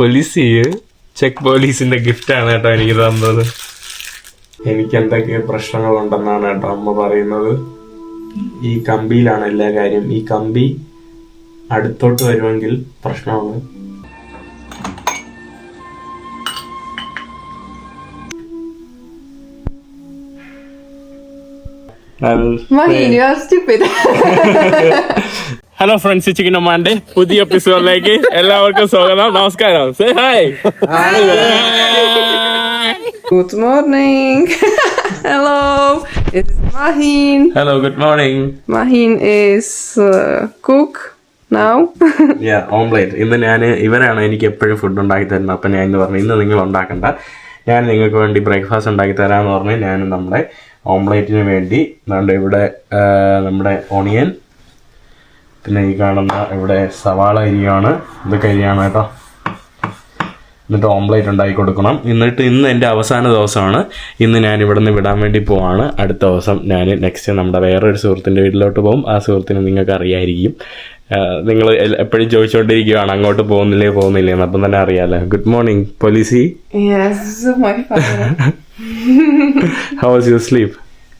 Police check പോലീസിന്റെ ഗിഫ്റ്റാണ് കേട്ടോ എനിക്ക് തന്നത്. എനിക്ക് എന്തൊക്കെ പ്രശ്നങ്ങളുണ്ടെന്നാണ് കേട്ടോ അമ്മ പറയുന്നത്. ഈ കമ്പിയിലാണ് എല്ലാ കാര്യം. ഈ കമ്പി അടുത്തോട്ട് വരുമെങ്കിൽ പ്രശ്നമാണ്. Mahin, you are stupid. Hello friends, chicken അമ്മാന്റെ പുതിയ എപ്പിസോഡിലേക്ക് എല്ലാവർക്കും സ്വാഗതം. നമസ്കാരം. Say hi. Good morning. Hello, it's Mahin. Hello, good morning. Mahin is cook now. Omelette. ഇന്ന് ഇവരാണ് എനിക്ക് എപ്പോഴും ഫുഡ് ഉണ്ടാക്കി തരുന്നത്. അപ്പം ഞാൻ ഇന്ന് പറഞ്ഞു, ഇന്ന് നിങ്ങൾ ഉണ്ടാക്കണ്ട, ഞാൻ നിങ്ങൾക്ക് വേണ്ടി ബ്രേക്ക്ഫാസ്റ്റ് ഉണ്ടാക്കി തരാമെന്ന് പറഞ്ഞ് ഞാൻ നമ്മുടെ ഓംലേറ്റിന് വേണ്ടി ഇവിടെ നമ്മുടെ ഓണിയൻ, പിന്നെ ഈ കാണുന്ന ഇവിടെ സവാള അരിയാണ്, ഇതൊക്കെ അരിയാണ് കേട്ടോ. എന്നിട്ട് ഓംലേറ്റ് ഉണ്ടാക്കി കൊടുക്കണം. ഇന്ന് എൻ്റെ അവസാന ദിവസമാണ്. ഇന്ന് ഞാൻ ഇവിടെ നിന്ന് വിടാൻ വേണ്ടി പോവാണ്. അടുത്ത ദിവസം ഞാൻ നെക്സ്റ്റ് നമ്മുടെ വേറൊരു സുഹൃത്തിൻ്റെ വീട്ടിലോട്ട് പോകും. ആ സുഹൃത്തിനെ നിങ്ങൾക്ക് അറിയായിരിക്കും. നിങ്ങൾ എപ്പോഴും ചോദിച്ചുകൊണ്ടിരിക്കുകയാണ് അങ്ങോട്ട് പോകുന്നില്ലേ എന്ന്. അപ്പം തന്നെ അറിയാലോ. ഗുഡ് മോർണിംഗ് പോലീസി. Yes, my father. How was your sleep?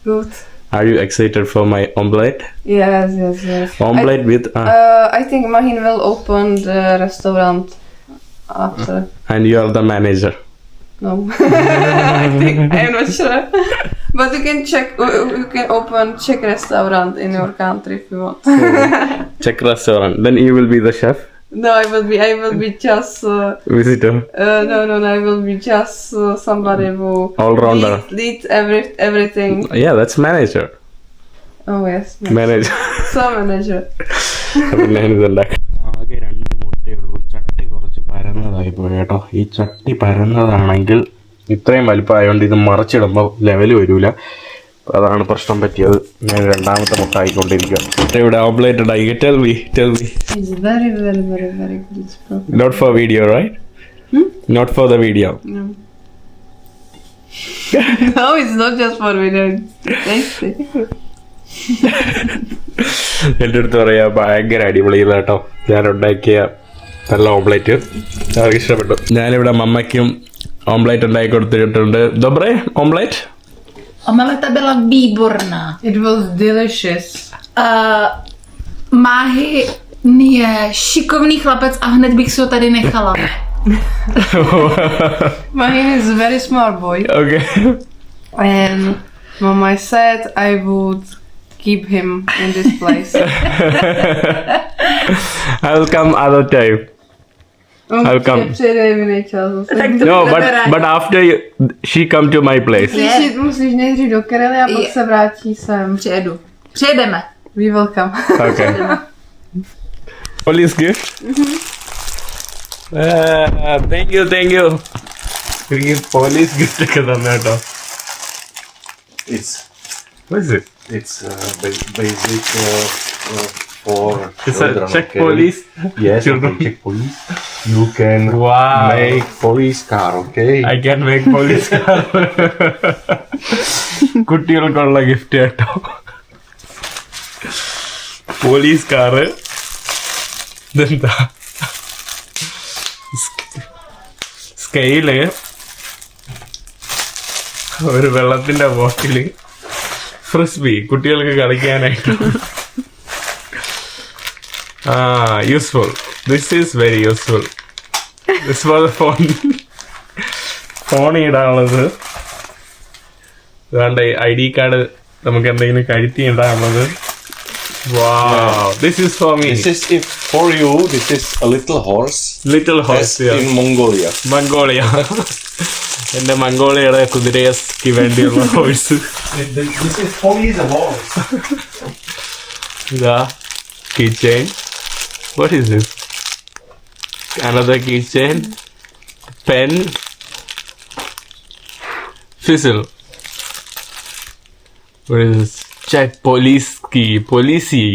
Good. Are you excited for my omelette? Yes. Omelette with... I think Mahin will open the restaurant after. And you are the manager. No. I'm not sure. But you can check, you can open Czech restaurant in your country if you want. Czech restaurant. Then you will be the chef? No, I will be just... Visitor? No, I will be just somebody who... All-rounder? Lead everything. Yeah, that's manager. Oh, yes. Manager. So manager. അപ്പം ഞാനിതുണ്ടാക്കാം. ആകെ 2 മുട്ടയേ ഉള്ളൂ. ചട്ടി കുറച്ച് പരന്നതായി പോയി കേട്ടോ. ഈ ചട്ടി പരന്നതാണെങ്കിൽ ഇത്രയും വലിപ്പമായതുകൊണ്ട് ഇത് മറിച്ചിടുമ്പോൾ ലെവൽ വരില്ല. അതാണ് പ്രശ്നം പറ്റിയത്. ഞാൻ രണ്ടാമത്തെ മുട്ട ആയിക്കൊണ്ടിരിക്കുക. ഇവിടെ ഓംലേറ്റ് ഉണ്ടാക്കി. Tell me. It's very good. Not for video, right? Not for the video. No. No, it's not just for video. It's tasty. എൻ്റെ അടുത്ത് പറയാ ഭയങ്കര അടിപൊളി കേട്ടോ. ഞാൻ ഉണ്ടാക്കിയ നല്ല ഓംലേറ്റ് അവർക്ക് ഇഷ്ടപ്പെട്ടു. ഞാനിവിടെ മമ്മയ്ക്കും ഓംലേറ്റ് ഉണ്ടാക്കി കൊടുത്തിട്ടുണ്ട്. Dobre omelette? Omeleta byla výborná. It was delicious. Máhy je šikovný chlapec a hned bych si ho tady nechala. Mahin is a very smart boy. Okay. And Mama said I would keep him in this place. I will come other time. I'll come. No, but after she come to my place. Musíš nejdřív do Karely a pak se vrátí sem. Přijedeme. We will come. Okay. Police gift? Thank you. എനിക്ക് police gift ഒക്കെ തന്നെ കേട്ടോ. What is it? It's basic for It's children. a Czech police? Yes, Children. Czech police. You can Wow. make police car, okay? I can make police car. കുട്ടികൾക്കുള്ള gift കേട്ടോ. Police car. ഇതെന്താ? Scale, ഒരു വെള്ളത്തിന്റെ bottle, frisbee കുട്ടികൾക്ക് കളിക്കാനായിട്ട്. Useful. This is very useful. This for the phone ഇടാനുള്ളത്. അതുകൊണ്ട് ID card നമുക്ക് എന്തെങ്കിലും കരുത്തി ഇടാനുള്ളത്. Wow, this is for me. This is for you. This is a little horse. Little horse. Yes, in Mongolia. Mongolia. എന്റെ മംഗോളിയയുടെ കുതിരയ്ക്ക് വേണ്ടിയുള്ള horse. This is police horse. ഇതാ keychain. What is this? Another keychain. Pen. Fizzle. What is this? Check police key. Policy.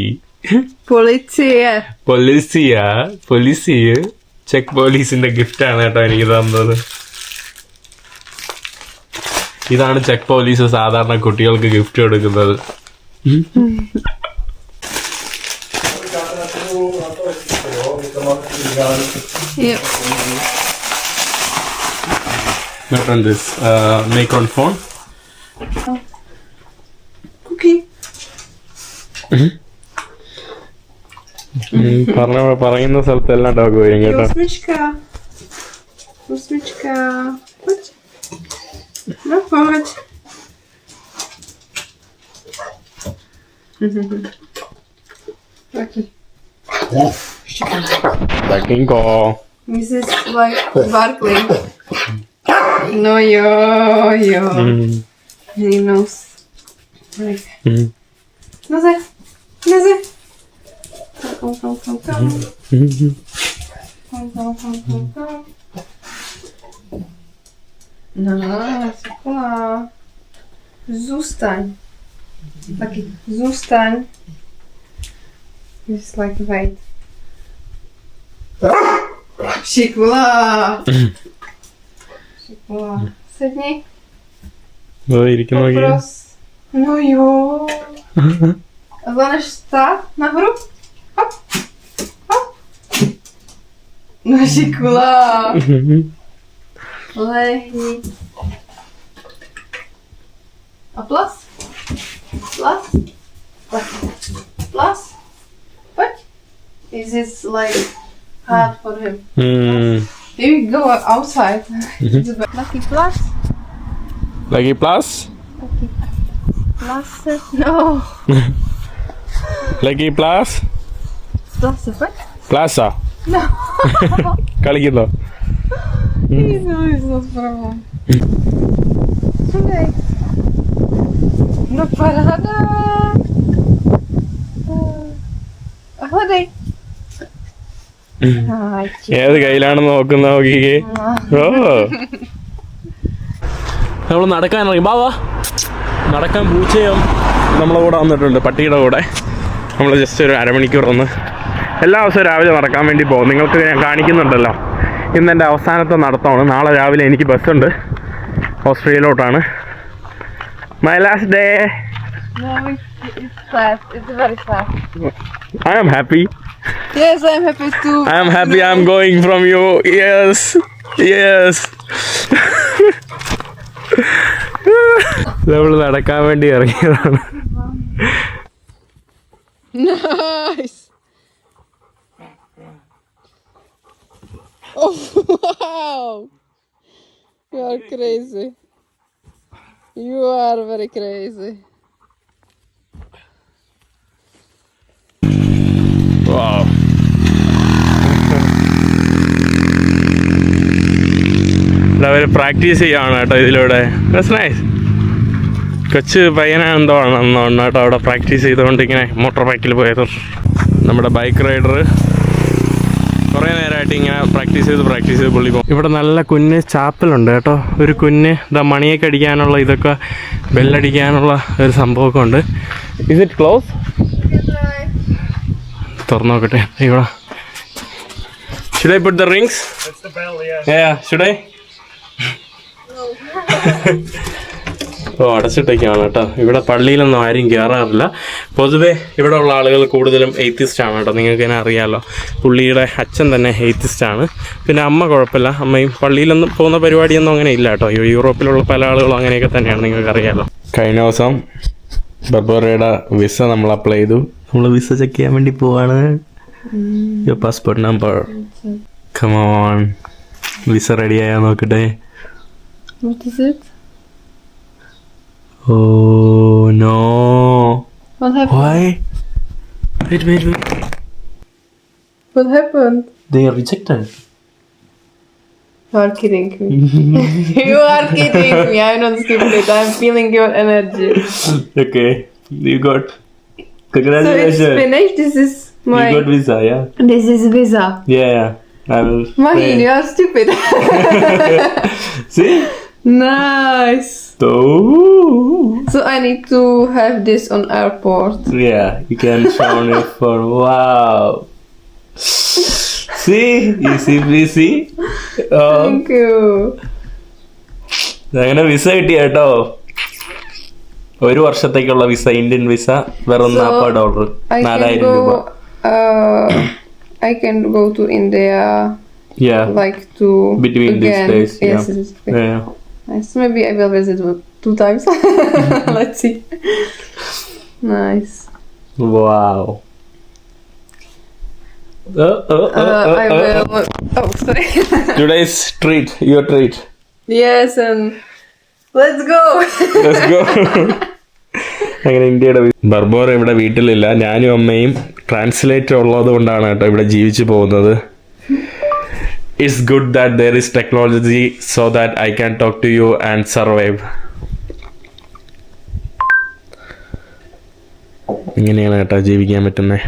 Policia. Check പോലീസിന്റെ ഗിഫ്റ്റാണ് കേട്ടോ എനിക്ക് തന്നത്. ഇതാണ് check police സാധാരണ കുട്ടികൾക്ക് ഗിഫ്റ്റ് കൊടുക്കുന്നത്. Yep. My friend is make on phone. Cookie. പറയുന്ന സ്ഥലത്തെല്ലാം ഡോഗ് വരും കേട്ടോ. Kosmiczka. Kosmiczka. Chodź. No chodź. Taki. Takinko. This is like sparkling. No, yo. He knows. Like. Noze. Come. No, super. Zostań. Taki, zostań. Jest like wait. Psikula. Sedni. ഇരിക്കുന്നു നോക്കി. Popros. No jo. Zvládneš stát nahoru? Hop. No šikula. Lehni. A plus? Pojď. Is this like hard for him? Maybe go outside. Lucky plus? Lucky plus? Plus? No. Lucky plus? Plus, what? Plaza? No. കളിക്കുന്നോ? He's not problem. Słuchaj. No parada. Chodaj. ഏത് കയ്യിലാണെന്ന് നോക്കുന്ന നോക്കിക്കേ. ഓ നമ്മൾ നടക്കാൻ ഇറങ്ങി. ബാവാ നടക്കാൻ പൂച്ചയും നമ്മളെ കൂടെ വന്നിട്ടുണ്ട്, പട്ടിയുടെ കൂടെ. നമ്മൾ ജസ്റ്റ് ഒരു അരമണിക്കൂർ ഒന്ന് എല്ലാ ദിവസവും രാവിലെ നടക്കാൻ വേണ്ടി പോകും. നിങ്ങൾക്ക് ഞാൻ കാണിക്കുന്നുണ്ടല്ലോ. ഇന്ന് എൻ്റെ അവസാനത്തെ നടത്തമാണ്. നാളെ രാവിലെ എനിക്ക് ബസ്സുണ്ട് ഓസ്ട്രേലിയയിലോട്ടാണ്. My last day. No, it's fast. It's very fast. I am happy. Yes, I'm happy too. I am happy I'm going from you. Yes. നമ്മൾ നടക്കാൻ വേണ്ടി ഇറങ്ങിയതാണ്. Nice. Oh wow! You are crazy. You are very crazy. Wow. അവർ practice ചെയ്യാണ് കേട്ടോ ഇതിലൂടെ. That's nice. കൊച്ചു പയ്യനെന്തോ ആണെന്നോ കേട്ടോ അവിടെ പ്രാക്ടീസ് ചെയ്തുകൊണ്ട് ഇങ്ങനെ മോട്ടോർ ബൈക്കിൽ പോയത്. നമ്മുടെ ബൈക്ക് റൈഡർ കുറേ നേരമായിട്ട് ഇങ്ങനെ പ്രാക്ടീസ് ചെയ്ത് പുള്ളി പോകും. ഇവിടെ നല്ല കുഞ്ഞ് ചാപ്പലുണ്ട് കേട്ടോ. ഒരു കുഞ്ഞ് മണിയൊക്കെ അടിക്കാനുള്ള ഇതൊക്കെ ബെല്ലടിക്കാനുള്ള ഒരു സംഭവമൊക്കെ ഉണ്ട്. Is it close? തുറന്നു നോക്കട്ടെ. ഇവിടെ should I put the rings? That's the bell, yeah. Yeah, should I? ഓ അടച്ചിട്ടൊക്കെയാണ് കേട്ടോ. ഇവിടെ പള്ളിയിലൊന്നും ആരും കയറാറില്ല. പൊതുവേ ഇവിടെ ഉള്ള ആളുകൾ കൂടുതലും എയ്ത്തിസ്റ്റ് ആണ് കേട്ടോ. നിങ്ങൾക്ക് തന്നെ അറിയാമല്ലോ. പുള്ളിയുടെ അച്ഛൻ തന്നെ എയ്ത്തിസ്റ്റ് ആണ്. പിന്നെ അമ്മ കുഴപ്പമില്ല. അമ്മയും പള്ളിയിലൊന്നും പോകുന്ന പരിപാടിയൊന്നും അങ്ങനെ ഇല്ല കേട്ടോ. യൂറോപ്പിലുള്ള പല ആളുകളും അങ്ങനെയൊക്കെ തന്നെയാണ്, നിങ്ങൾക്ക് അറിയാമല്ലോ. കഴിഞ്ഞ ദിവസം ബർബറയുടെ വിസ നമ്മൾ അപ്ലൈ ചെയ്തു. നമ്മൾ വിസ ചെക്ക് ചെയ്യാൻ വേണ്ടി പോവാണ്. Your passport number. Come on. Visa ready ആയാൽ നോക്കട്ടെ. What is it? Oh no. What happened? Why? Wait. What happened? They are rejected. You are kidding me. You are kidding me. I'm not stupid. I'm feeling your energy. Okay. You got. So it's Congratulations. finished. This is You my. got visa, yeah? This is visa. Yeah. I will. Mahin, you are stupid. See? Nice. So I need to have this on airport. Yeah. You can show on your phone. Wow. See? Easy peasy. Thank you. അങ്ങനെ visa കിട്ടി കേട്ടോ. 1 വർഷത്തേക്കുള്ള visa, Indian visa, വെറും $40. I can 4000 രൂപ. go. I can go to India. Yeah. Like to Between these again. days. Yes. Yeah. Nice. Maybe I will visit 2 times. Let's see. Nice. Wow. I will. Oh, sorry. Today's treat, your treat. Yes, and let's go. Let's go. അങ്ങനെ ഇന്ത്യയുടെ ബർബോറ ഇവിടെ വീട്ടിലില്ല. ഞാനും അമ്മയും translator ഉള്ളത് കൊണ്ടാണ് കേട്ടോ ഇവിടെ ജീവിച്ചു പോകുന്നത്. It's good that there is technology so that I can talk to you and survive. ഇങ്ങനെയാണ് കേട്ടോ ജീവിക്കാൻ പറ്റുന്നത്.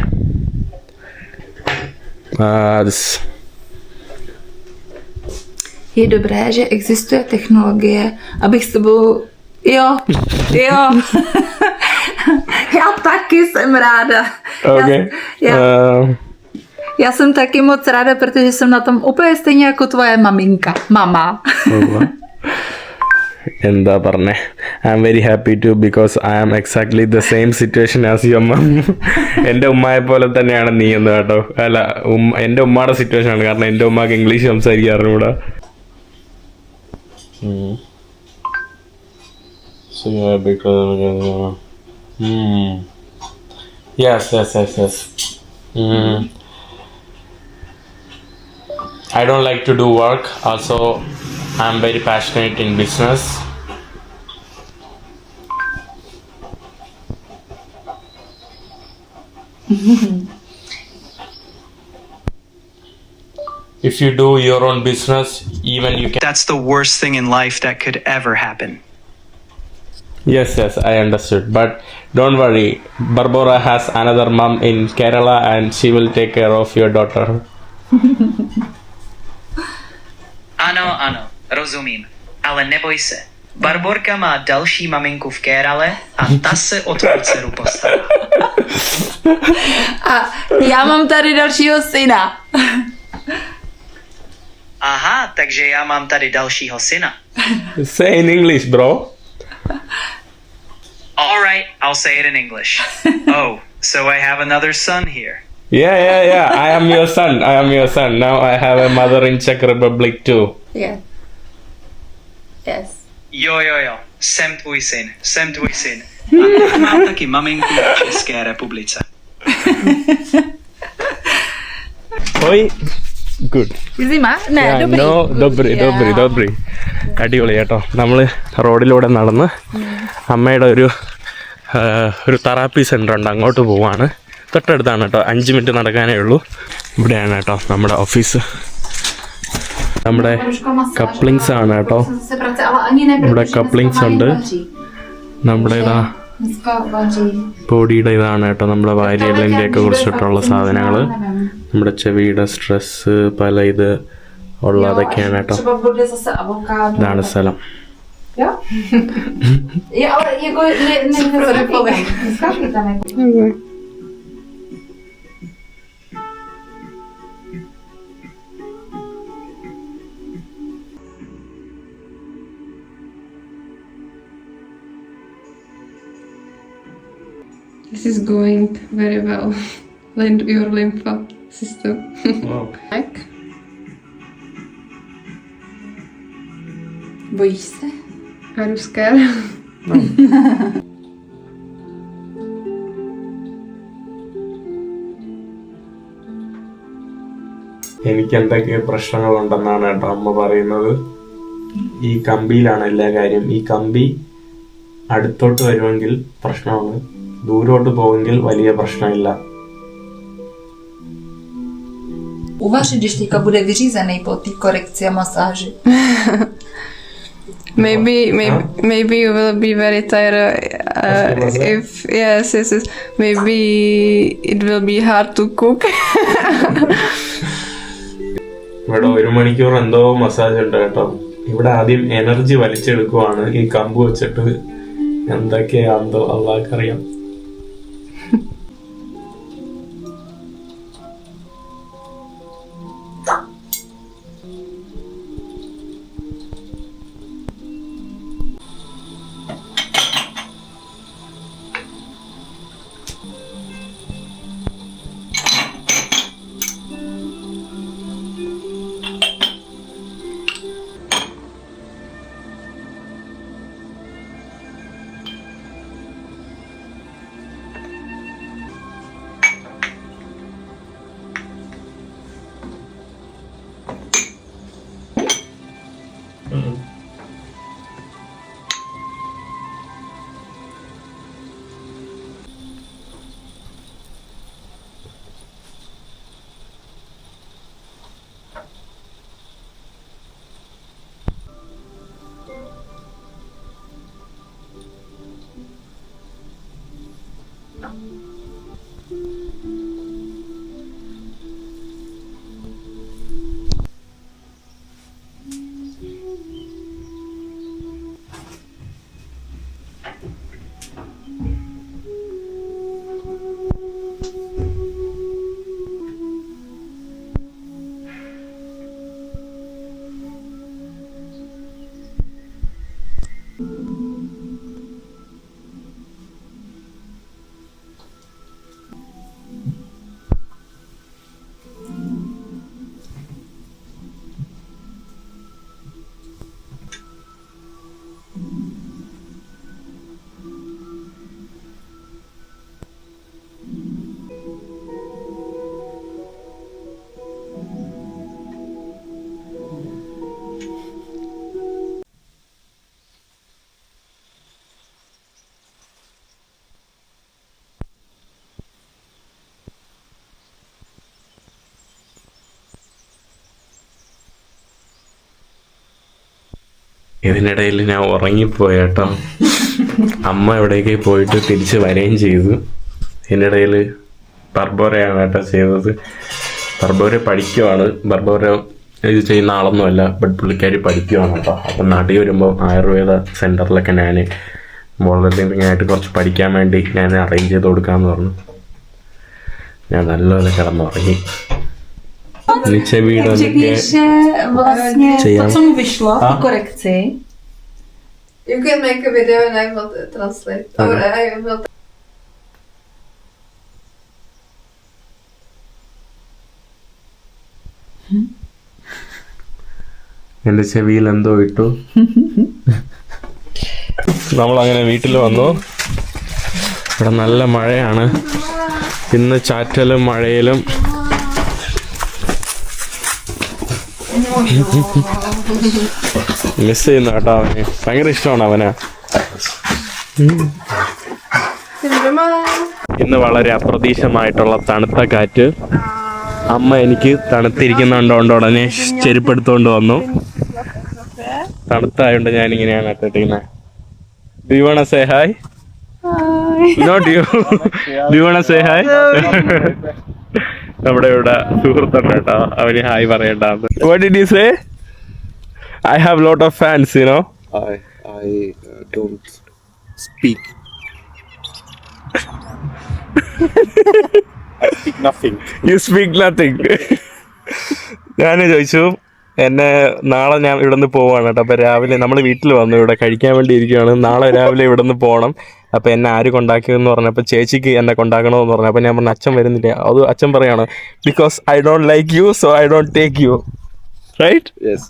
Je dobré, že existuje technologie, abych s tebou... Jo. Já taky jsem ráda. Okay. Já jsem taky moc ráda, protože jsem na tom úplně stejně jako tvoje maminka. Mama. എന്താ പറഞ്ഞേ, I am very happy to because I am exactly the same situation as your mum. എൻ്റെ ഉമ്മയെ പോലെ തന്നെയാണ് നീ എന്ന് കേട്ടോ. അല്ല, എൻ്റെ ഉമ്മയുടെ സിറ്റുവേഷൻ ആണ്. കാരണം എൻ്റെ ഉമ്മക്ക് English സംസാരിക്കാറുകൂടാ. I don't like to do work. Also, I'm very passionate in business. If you do your own business, even you can. That's the worst thing in life that could ever happen. Yes, I understood. But don't worry, Barbora has another mom in Kerala and she will take care of your daughter. Ano, rozumím. Ale neboj se. Barborka má další maminku v Kérale a ta se o tvou dceru postará. A já mám tady dalšího syna. Aha, takže já mám tady dalšího syna. Say in English, bro. Alright, I'll say it in English. Oh, so I have another son here. Yeah. I am your son. Now I have a mother in Czech Republic too. Yeah. Yes. Jo. Jsem tvůj syn. A já mám taky maminku v České republice. Oi. Good. Zima? Ne, Yeah, dobrý. no, dobrý. അടിപൊളി കേട്ടോ. നമ്മൾ റോഡിലൂടെ നടന്ന് അമ്മയുടെ ഒരു therapy centre ഉണ്ട്, അങ്ങോട്ട് പോവാണ്. തൊട്ടടുത്താണ് കേട്ടോ, 5 മിനിറ്റ് നടക്കാനേ ഉള്ളൂ. ഇവിടെയാണ് കേട്ടോ നമ്മുടെ ഓഫീസ്. നമ്മുടെ കപ്ലിങ്സ് ആണ് കേട്ടോ. ഇവിടെ കപ്ലിങ്സ് ഉണ്ട്. നമ്മുടെ ഇതാ ബോഡിയുടെ ഇതാണ് കേട്ടോ, നമ്മുടെ വാരിയെല്ലിൻ്റെയൊക്കെ കുറിച്ചിട്ടുള്ള സാധനങ്ങൾ. നമ്മുടെ ചെവിയുടെ സ്ട്രെസ്സ് പല ഇത് ഉള്ളതൊക്കെയാണ് കേട്ടോ. ഇതാണ് സ്ഥലം. This is going very well. Your lymph system. Wow. Neck. Bojíš se? Are you scared? എനിക്ക് എന്തൊക്കെ പ്രശ്നങ്ങളുണ്ടെന്നാണ് കേട്ടോ അമ്മ പറയുന്നത്. ഈ കമ്പിയിലാണ് എല്ലാ കാര്യം. ഈ കമ്പി അടുത്തോട്ട് വരുമെങ്കിൽ പ്രശ്നമാണ്, ദൂരോട്ട് പോവെങ്കിൽ വലിയ പ്രശ്നമില്ല. Uvařit, když teďka bude vyřízený po té korekci a masáži. Maybe you will be very tired if yes. Maybe it will be hard to cook. ഇവിടെ 1 മണിക്കൂർ എന്തോ മസാജ് ഉണ്ട് കേട്ടോ. ഇവിടെ ആദ്യം എനർജി വലിച്ചെടുക്കുവാണ് ഈ കമ്പ് വെച്ചിട്ട്. എന്തൊക്കെയാണെന്തോ അള്ളാഹ്ക്കറിയാം. ഇതിനിടയിൽ ഞാൻ ഉറങ്ങിപ്പോയേട്ടോ. അമ്മ എവിടേക്ക് പോയിട്ട് തിരിച്ച് വരികയും ചെയ്തു. ഇതിനിടയിൽ ബർബോറയാണ് കേട്ടോ ചെയ്തത്. ബർബോര പഠിക്കുവാണ്. ബർബോര ഇത് ചെയ്യുന്ന ആളൊന്നുമല്ല, ബട്ട് പുള്ളിക്കാരി പഠിക്കുവാണ് കേട്ടോ. അപ്പം നാട്ടിൽ വരുമ്പോൾ ആയുർവേദ സെൻറ്ററിലൊക്കെ ഞാൻ വോളണ്ടിയറിംഗ് കുറച്ച് പഠിക്കാൻ വേണ്ടി ഞാൻ അറേഞ്ച് ചെയ്ത് കൊടുക്കാമെന്ന് പറഞ്ഞു. ഞാൻ നല്ലപോലെ കിടന്നുറങ്ങി. ഇനി ചെവിയുടെ vlastně ചെയ്യാം. to, co mu vyšlo, ty korekci. You can make a video and I will translate. Or I will... എൻ്റെ ചെവിയിൽ എന്തോ ഇട്ടു. നമ്മളങ്ങനെ വീട്ടിൽ വന്നു. ഇവിടെ നല്ല മഴയാണ് ഇന്ന്. ചാറ്റലും മഴയിലും മിസ് ചെയ്യുന്നു കേട്ടോ. അവന് ഭയങ്കര ഇഷ്ടമാണ് അവന്. ഇന്ന് വളരെ അപ്രതീക്ഷിതമായിട്ടുള്ള തണുത്ത കാറ്റ്. അമ്മ എനിക്ക് തണുത്തിരിക്കുന്നുണ്ടോണ്ട് ഉടനെ ചെരുപ്പെടുത്തോണ്ട് വന്നു. തണുത്തായോണ്ട് ഞാൻ ഇങ്ങനെയാണ് ഇട്ടിരിക്കുന്നത്. Do you wanna say hi? Hi. Not you. Do you wanna say hi? നമ്മുടെ ഇവിടെ സുഹൃത്തുണ്ട് കേട്ടോ, അവന് hi പറയണ്ടാന്ന്. What did you say? I have lot of fans, you know. I don't speak. I speak nothing. You speak nothing. ഞാൻ ചോദിച്ചു, എന്നെ നാളെ ഞാൻ ഇവിടെ നിന്ന് പോവാണ് കേട്ടോ. അപ്പോൾ രാവിലെ നമ്മൾ വീട്ടിൽ വന്നു, ഇവിടെ കഴിക്കാൻ വേണ്ടി ഇരിക്കുകയാണ്. നാളെ രാവിലെ ഇവിടെ നിന്ന് പോകണം. അപ്പോൾ എന്നെ ആര് കൊണ്ടാക്കിയെന്ന് പറഞ്ഞപ്പോൾ ചേച്ചിക്ക് എന്നെ കൊണ്ടാക്കണമെന്ന് പറഞ്ഞു. അപ്പോൾ ഞാൻ പറഞ്ഞു അച്ഛൻ വരുന്നില്ല. അത് അച്ഛൻ പറയാണ്, because I don't like you so I don't take you. Right? Yes.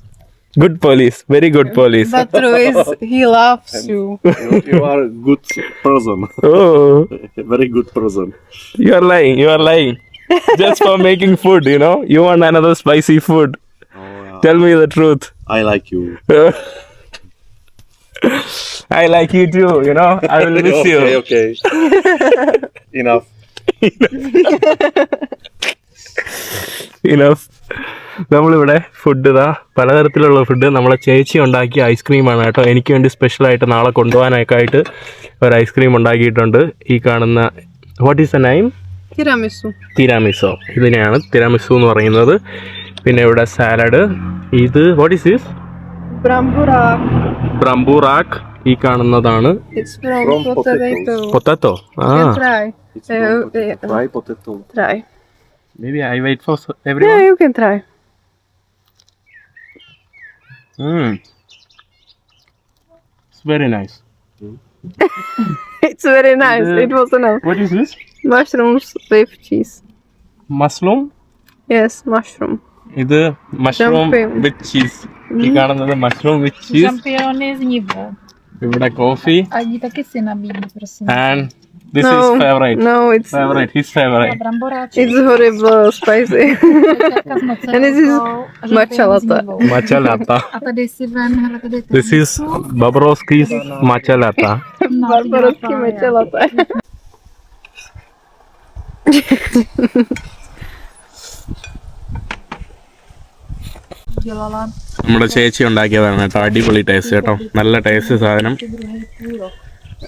Good police, very good police. The truth is, he loves you. You are a good person. Oh, Very good person. you are lying, you are lying. Just for making food, you know. You want another spicy food. Tell me the truth. I like you. I like you too, you know. I will miss you. Okay. Enough. Enough. നമ്മളിവിടെ food ഇതാ പലതരത്തിലുള്ള food നമ്മളെ ചേച്ചി ഉണ്ടാക്കിയ ഐസ്ക്രീമാണ് കേട്ടോ. എനിക്ക് വേണ്ടി സ്പെഷ്യലായിട്ട് നാളെ കൊണ്ടുപോകാനൊക്കെ ആയിട്ട് ഒരു ഐസ്ക്രീം ഉണ്ടാക്കിയിട്ടുണ്ട്. ഈ കാണുന്ന what is the name? Tiramisu. തിരാമിസോ. ഇതിനെയാണ് തിരാമിസു എന്ന് പറയുന്നത്. പിന്നെ ഇവിടെ സാലഡ്. ഇത് വാട്ട് ഈസ് ദിസ്? Bramburak. ബ്രംബൂറാക്ക്. ഈ കാണുന്നതാണ് It's from potato. Potato. You can try. Try potato. Try. Maybe I wait for everyone. Yeah, you can try. It's very nice. It's very nice. It was enough. What is this? Mushrooms with cheese. Mushroom. Yes, mushroom. ഇത് mushroom Champagne. വിത്ത് cheese. ഈ കാണുന്നത് mushroom വിത്ത് cheese. Šampiony z Nivu. ഇവിടെ coffee A jdi taky si nabídni, prosím. And This No. is favorite. No, it's His favorite. Bramboráček. it's horrible spicy. And this is matcha latte. Matcha latte. A tady si vem, hele, tady to. This is Bobrovsky's matcha latte. Barbarovský matcha latte. Dělala. നമ്മുടെ ചേച്ചി ഉണ്ടാക്കിയതാണ് കേട്ടോ, അടിപൊളി taste കേട്ടോ, നല്ല taste സാധനം.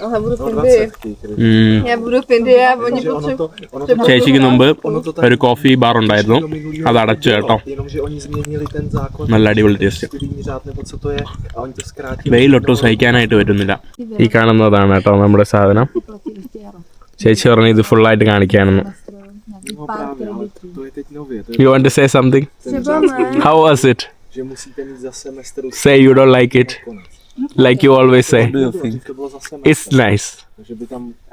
Ale budu pindy. Já budu pindy, já oni potřebují. ചേച്ചിക്ക് മുമ്പ് ഒരു കോഫി ബാർ ഉണ്ടായിരുന്നു, അത് അടച്ചു കേട്ടോ. നല്ല അടിപൊളി ടേസ്റ്റ്. വെയിലൊട്ടും സഹിക്കാനായിട്ട് പറ്റുന്നില്ല. ഈ കാണുന്നതാണ് കേട്ടോ നമ്മുടെ സാധനം. ചേച്ചി പറഞ്ഞു ഇത് ഫുള്ളായിട്ട് കാണിക്കാനെന്ന്. You want to say something? How was it? Say you don't like it. Like you always say. It's nice.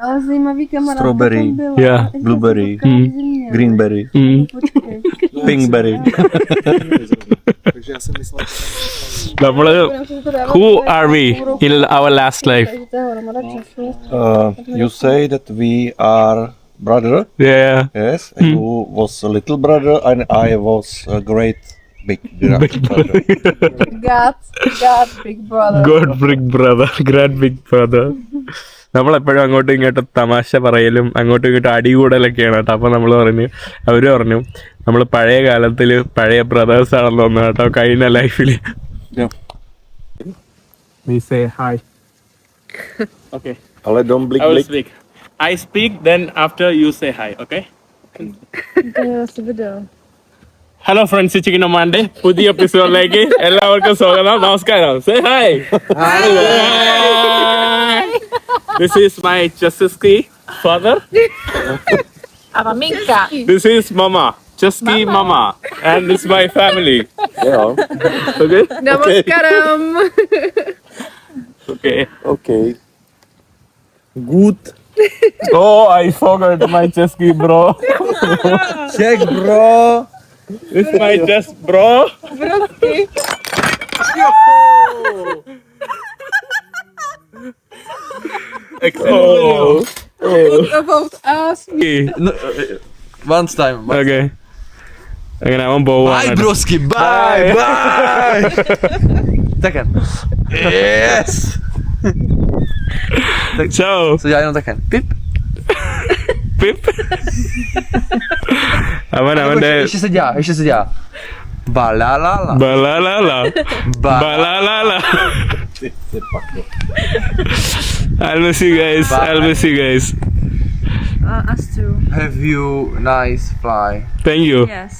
Ale zajímavý kamarád. Strawberry. Yeah. Blueberry. Greenberry. Pinkberry. നമ്മള് who are we in our last life? You say that we are brother. Yeah. Yes. You was a little brother and I was a great big brother. God, big brother. Good big brother. Great big brother. നമ്മളെപ്പോഴും അങ്ങോട്ടും ഇങ്ങോട്ടും തമാശ പറയലും അങ്ങോട്ടും ഇങ്ങോട്ടും അടികൂടലൊക്കെയാണ് കേട്ടോ. അപ്പോൾ നമ്മൾ അവര് പറഞ്ഞു നമ്മൾ പഴയ കാലത്തിൽ പഴയ ബ്രദേഴ്സ് ആണെന്ന് തോന്നുന്നു കേട്ടോ, കഴിഞ്ഞ ലൈഫിൽ. We say hi. Okay. Ale don't blick I will blick. speak. I speak, then after you say hi, okay? Hello friends, chicken അമ്മാന്റെ പുതിയ എപ്പിസോഡിലേക്ക് എല്ലാവർക്കും സ്വാഗതം. നമസ്കാരം. Say hi. This is my Cheski father. Maminka. This is Mama, Cheski Mama, and this is my family. Yeah. Okay? Namaskaram. Okay. Okay. Good. Oh, I forgot my Cheski bro. Check, bro. This is my just bro. Oh. About us. Once time. Okay. അങ്ങനെ അവൻ പോവാണ്. Bye, broski. Bye, bye. Tekken. Yes. Ciao. Så jag gör Tekken. Pip. Pip. അവന്റെ Jeszcze siedziała. Balalala. balalala balalala. I'll miss you guys. Bye. I'll miss you guys. Us too. Have you nice fly? Thank you. Yes.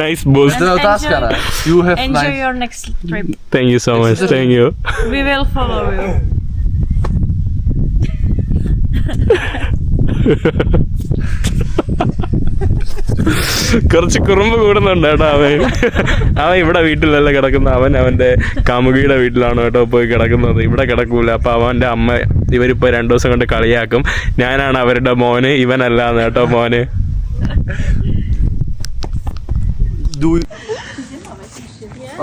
Nice boost. To taska, ne? You have Enjoy nice. your next trip. Thank you so much. Thank you. We will follow you. കുറച്ച് കുറുമ്പ് കൂടുന്നുണ്ട് കേട്ടോ അവൻ ഇവിടെ വീട്ടിലല്ല കിടക്കുന്ന, അവന്റെ കാമുകിയുടെ വീട്ടിലാണ് കേട്ടോ പോയി കിടക്കുന്നത്. ഇവിടെ കിടക്കൂല. അപ്പൊ അവന്റെ അമ്മ ഇവരിപ്പോ 2 ദിവസം കൊണ്ട് കളിയാക്കും, ഞാനാണ് അവരുടെ മോന്, ഇവനല്ലാന്ന് കേട്ടോ മോന്.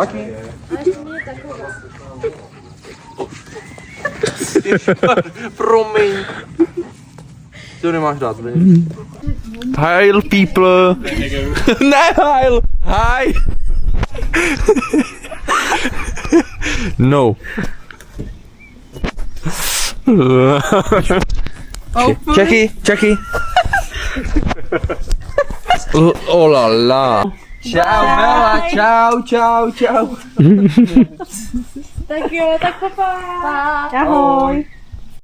Okay. Promiň. Co nemáš dát? Heil people. Ne, heil. Hi. No. Checky. Oh la la. Ciao Bella, ciao. Tak jo, tak papa. Ahoj.